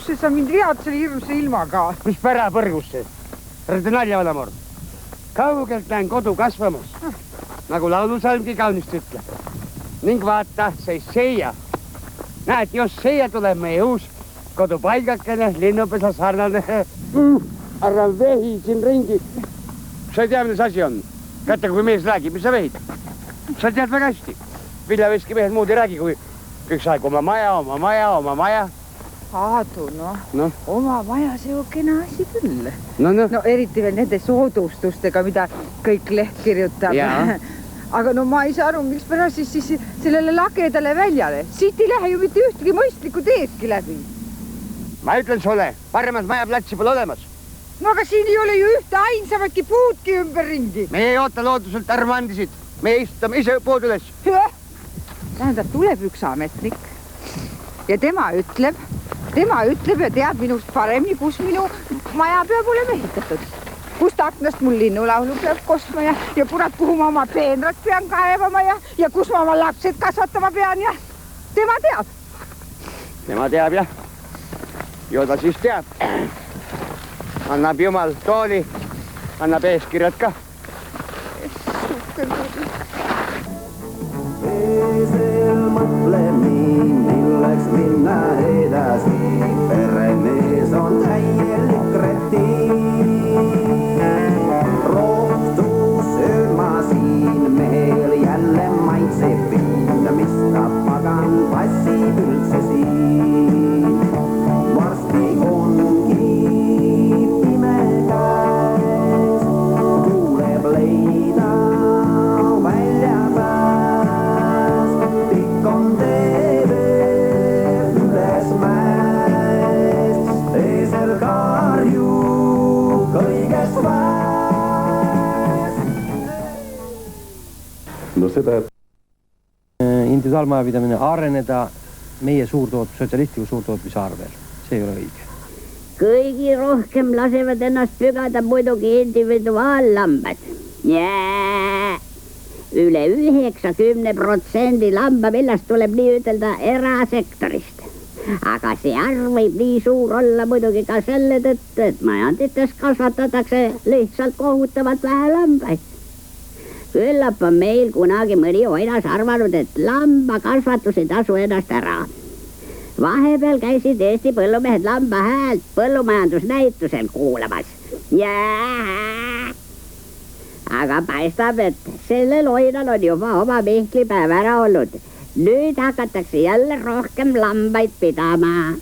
põrgusse sa mind vead selle hirmsa ilmaga. Mis pära põrgusse? Rõõda nalja valamor. Kaugelt näen kodu kasvamas, nagu laulusalmgi kaunist ütleb. Ning vaata, see seia. Näed, just seia tuleb meie uus kodupaigakene, linnupesa sarnane. Arra vehi siin ringi. Sa ei tea, mida see asi on? Kätte, kui mees räägib, mis sa vehid? Sa tead väga hästi. Viljaveski mehed muud ei räägi, kui üks aeg oma maja. Aadu, noh. Oma maja see on kena asi küll. No, eriti veel nende soodustustega, mida kõik leht kirjutab. Aga no ma ei saa aru, miks pärast siis sellele lagedale väljale. Siit ei lähe ju mitte ühtegi mõistlikku teedki läbi. Ma ütlen sulle, paremat majaplatsi pole olemas. No aga siin ei ole ju ühte ainsamatki puudki ümberringi. Me ei oota looduselt armandisid. Me istame ise pood üles. Tähendab, tuleb üks ametnik ja tema ütleb ja teab minust paremini, kus minu maja peab olema ehitatud. Kust aknast mul linnulaulu peab kostma ja kurat, kuhu ma oma peenrat pean kaevama ja kus ma oma lapsed kasvatama pean ja tema teab. Tema teab, jah. Jo ta siis teab. Annab jumal tooli, annab eeskirjad ka. Teisel mõtle nii, milleks minna edasi. Peremees on täielik kretiin. Rohtu sööma siin mehel jälle maitseb viin, mis ta pagan passib üldse siin. Varsti ongi pime käes, tuuleb leida välja pääs. Pikk on teeve üles mäest, teisel karjub kõiges väes. No seda, et individuaalmajapidamine areneda meie sotsialistliku suurtootmise arvel. See ei ole õige. Kõigi rohkem lasevad ennast pügada muidugi individuaallambad. Üle 90% lambavillast tuleb nii ütelda erasektorist. Aga see arv võib nii suur olla muidugi ka selle tõttu, et majandites kasvatatakse lihtsalt kohutavalt vähe lambaid. Küllap on meil kunagi mõni oinas arvanud, et lambakasvatus ei tasu ennast ära. Vahepeal käisid Eesti põllumehed lamba häält põllumajandusnäitusel kuulamas. Aga paistab, et sellel oinal on juba oma mihklipäev ära olnud. Nüüd hakatakse jälle rohkem lambaid pidama.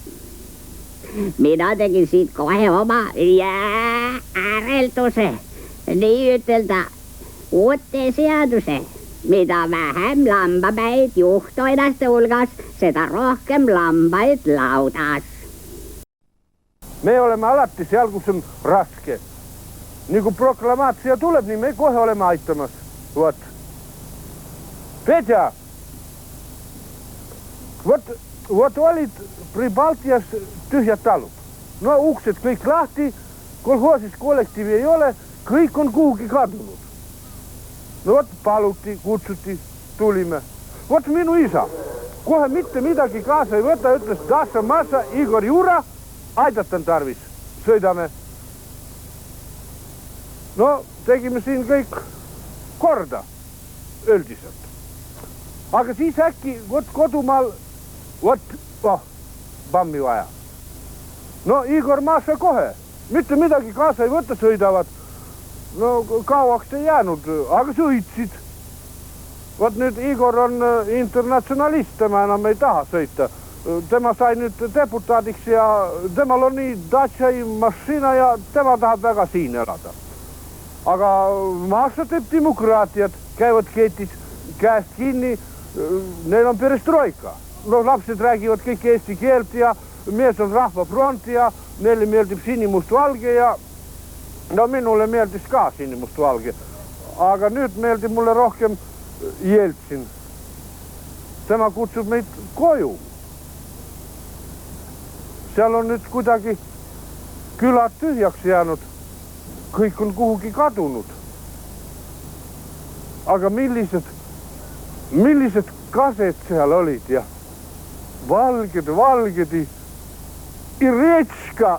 Mina tegin siit kohe oma äärelduse, nii ütelda uute seaduse. Mida vähem lambapäid juhtoinaste hulgas, seda rohkem lambaid laudas. me oleme alati seal, kus on raske. Nii kui proklamaatsia tuleb, nii me kohe oleme aitamas. Vot. Petja, vot olid Pribaltias tühjad talud. No uksed kõik lahti, kolhoosis kollektiivi ei ole, kõik on kuhugi kadunud. No vot paluti, kutsuti, tulime. Vot minu isa, kohe mitte midagi kaasa ei võta, ütles Dasa Masa, Igor Jura, aidatan tarvis, sõidame. No tegime siin kõik korda, üldiselt. Aga siis äkki, vot kodumaal, pammi vaja. No Igor Masa kohe, mitte midagi kaasa ei võta, sõidavad. No kauaks ei jäänud, aga sõitsid. Vot nüüd Igor on internatsionalist, tema enam ei taha sõita. Tema sai nüüd deputaadiks ja temal on nii datsai mašina ja tema tahab väga siin elada. Aga Masa teeb demokraatiat, käivad ketis käest kinni, neil on perestroika. No lapsed räägivad kõik eesti keelt ja mees on rahvafront ja neile meeldib sinimustvalge ja no minule meeldis ka sinimustvalge, aga nüüd meeldib mulle rohkem Jeltsin. Tema kutsub meid koju. Seal on nüüd kuidagi külad tühjaks jäänud, kõik on kuhugi kadunud. Aga millised kaset seal olid ja valged Iretska,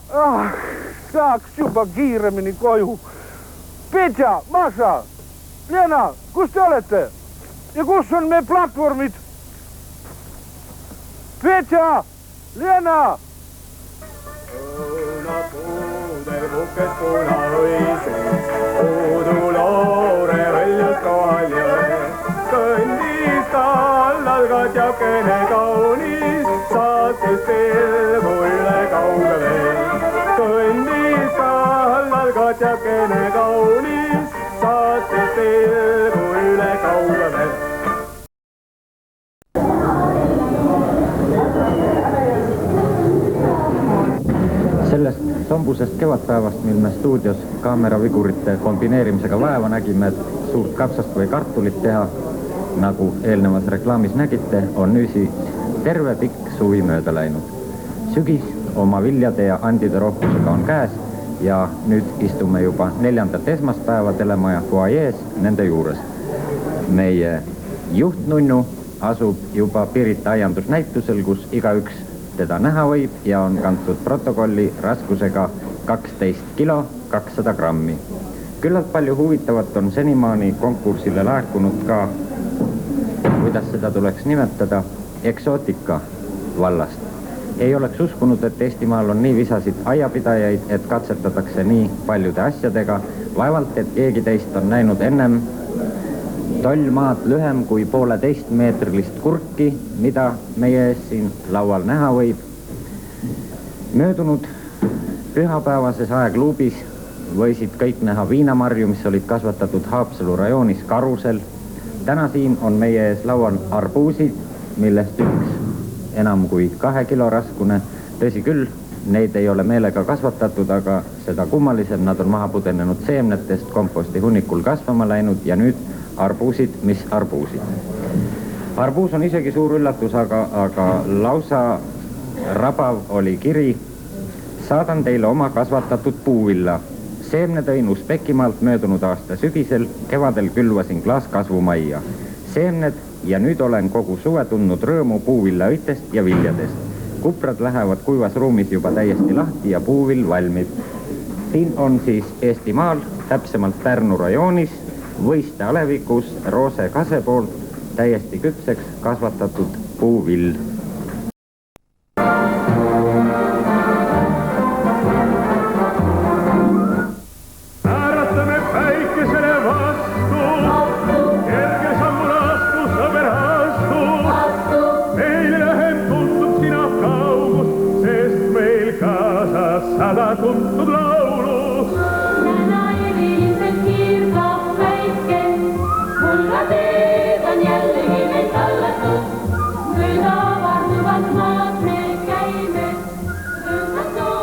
saaks juba kiiremini koju. Petja, Maša, Lena, kus te olete? Ja kus on me platvormid? Petja, Lena! Õunapuudel kuked punaõises, puuduloore väljus kohal jõe. Kõndis tallal katjakene kaunis, saates pilgu üle kaugele. Kõndis tallal katjakene kaunis, saates pilgu üle kaugele. Sellest sombusest kevadpäevast, mil me stuudios kaameravigurite kombineerimisega vaeva nägime, et suurt kapsast või kartulit teha, nagu eelnevas reklaamis nägite, on nüüsi terve pikk suvi mööda läinud. Sügis oma viljade ja andide rohkusega on käes ja nüüd istume juba 4. esmaspäeva telemaja fuajees nende juures. Meie juhtnunnu asub juba Pirita aiandusnäitusel, kus igaüks teda näha võib ja on kantud protokolli raskusega 12 kilo 200 grammi. Küllalt palju huvitavat on senimaani konkursile laekunud ka, kuidas seda tuleks nimetada, eksootika vallast. Ei oleks uskunud, et Eestimaal on nii visasid aiapidajaid, et katsetatakse nii paljude asjadega. Vaevalt, et keegi teist on näinud ennem tollmaad lühem kui 1,5 meetrilist kurki, mida meie ees siin laual näha võib. Möödunud pühapäevases aegluubis võisid kõik näha viinamarju, mis olid kasvatatud Haapsalu rajoonis Karusel. Täna siin on meie ees laual arbuusid, millest üks enam kui 2 kilo raskune. Tõsi küll, neid ei ole meelega kasvatatud, aga seda kummalisem, nad on maha pudenenud seemnetest komposti hunnikul kasvama läinud ja nüüd arbuusid, mis arbuusid. Arbuus on isegi suur üllatus, aga lausa rabav oli kiri. Saadan teile oma kasvatatud puuvilla. Seemne tõin Usbekimaalt möödunud aasta sügisel, kevadel külvasin klaaskasvumajja. Seemned ja nüüd olen kogu suve tundnud rõõmu puuvillaõitest ja viljadest. Kuprad lähevad kuivas ruumis juba täiesti lahti ja puuvill valmib. Siin on siis Eestimaal, täpsemalt Pärnu rajoonis, Võiste alevikus Roose Kase poolt täiesti küpseks kasvatatud puuvill. Ääratame päikesele vastu, kerge sammul astu, sõber astu. Meil lähem tuntud sina kaugus, sest meil kaasas 100 tuntud laulu.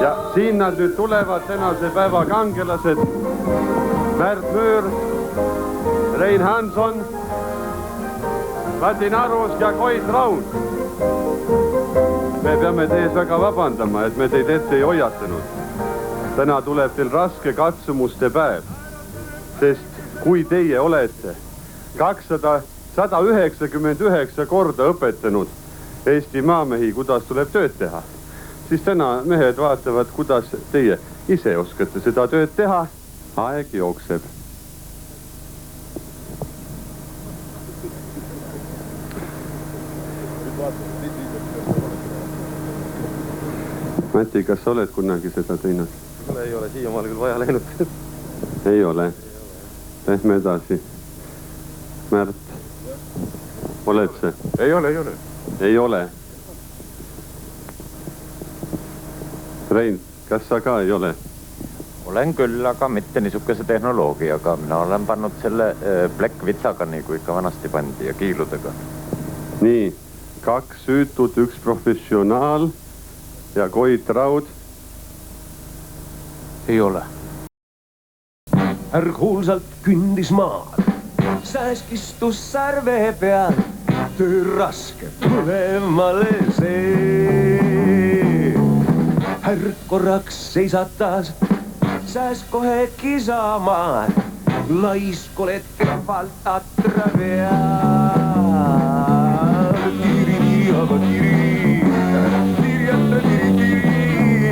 Ja siin nad nüüd tulevad tänase päeva kangelased. Märt Möör, Rein Hanson, Martin Arus ja Koit Raun. Me peame tees väga vabandama, et me teid ette ei hoiatanud. Täna tuleb teil raske katsumuste päev, sest kui teie olete 199 korda õpetanud Eesti maamehi, kuidas tuleb tööd teha, siis täna mehed vaatavad, kuidas teie ise oskate seda tööd teha. Aeg jookseb. Mati, kas sa oled kunagi seda teinud? Ei ole siiamaal küll vaja läinud. Ei ole. Lähme edasi. Märt, oled see? Ei ole. Ei ole. Rein, kas sa ka ei ole? Olen küll, aga mitte niisuguse tehnoloogiaga. Mina olen pannud selle plekvitsaga, nii kui ikka vanasti pandi, ja kiiludega. Nii, 2 süütut, 1 professionaal ja Koit Raud. Ei ole. Ärghuulsalt kündis maal, sääsk istus sarve peal, töö raske põlemale see. Härg korraks seisatas, sääsk kohe kisama, laisk oled kehvalt atra peal. Tiri, aga tiri, tiri, atra, tiri, tiri,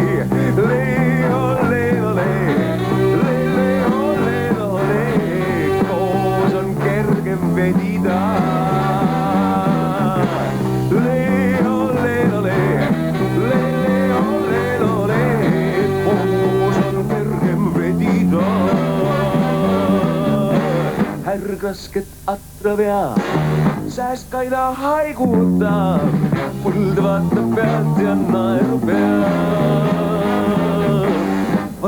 rasket atra veab. Sääst kaina haigutab, põld vaatab pealt ja naeru peab.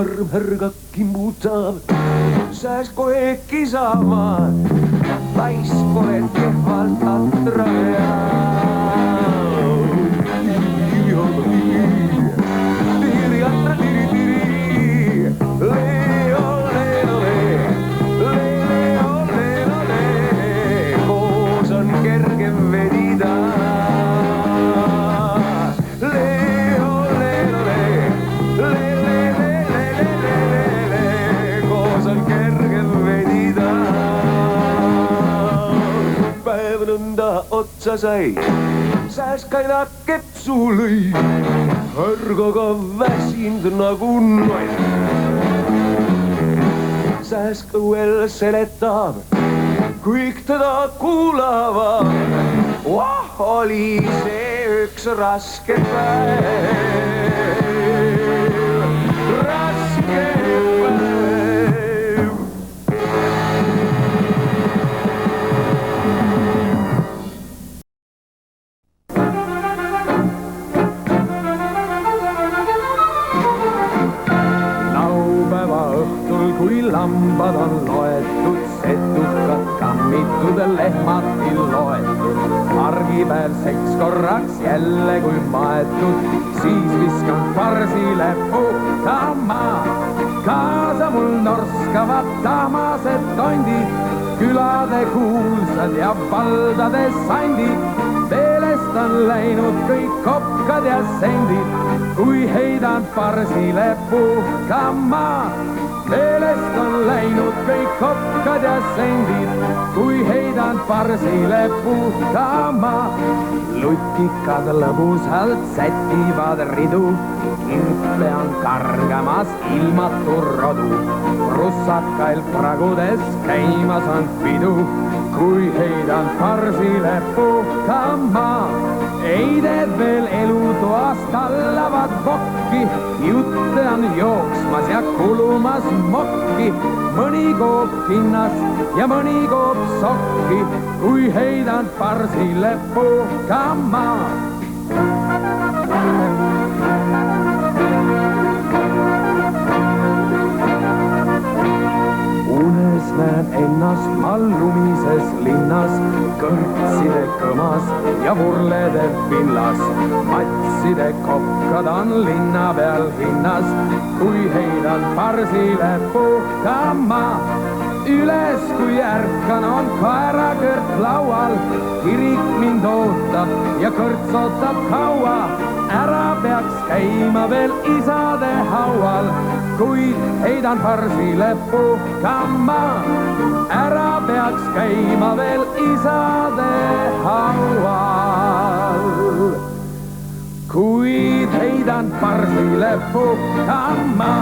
Arm härga kimbutab, sääst kohe kisama, laisk oled kehvalt atra veab. Tiri atra tiri tiri, leo leo le, leo leo le, koos on kergem vedida. Leo leo le, le le le le le le, koos on kergem vedida. Päev nõnda otsa sai, sääst kaina kepsu lõi, härgaga väsind nagu noll. Sääsk õuel seletab, kõik teda kuulavad. Oli see üks raske päev, raske päev. Kui lambad on loetud, setukad kammitud, lehmati loetud. Argipäev seks korraks jälle kui maetud, siis viskan farsile puhtama. Kaasa mul norskavad tamased tondid, külade kuulsad ja valdade sandid. Meelest on läinud kõik kopkad ja sendid, kui heidan farsile puhkama. Meelest on läinud kõik kopkad ja sendid, kui heidan farsile puhkama. Lutikad lõbusalt sätivad ridu, imple on kargamas ilmatu rodu. Russakail pragudes käimas on pidu, kui heidan farsile puhkama. Eided veel elutoas tallavad vokki, jutte on jooksmas ja kulumas mokki. Mõni koob kinnast ja mõni koob sokki, kui heidan farsile puhkama. Unes näen ennast ma lumises linnas, kõrtside kõmas ja vurlede villas. Matside kopkad on linna peal hinnas, kui heidan farsile puhkama. Üles kui ärkan on kaerakõrt laual, kirik mind ootab ja kõrts ootab kaua. Ära peaks käima veel isade haual, kuid heidan farsile puhkama. Ära peaks käima veel isade haual, kuid heidan farsile puhkama.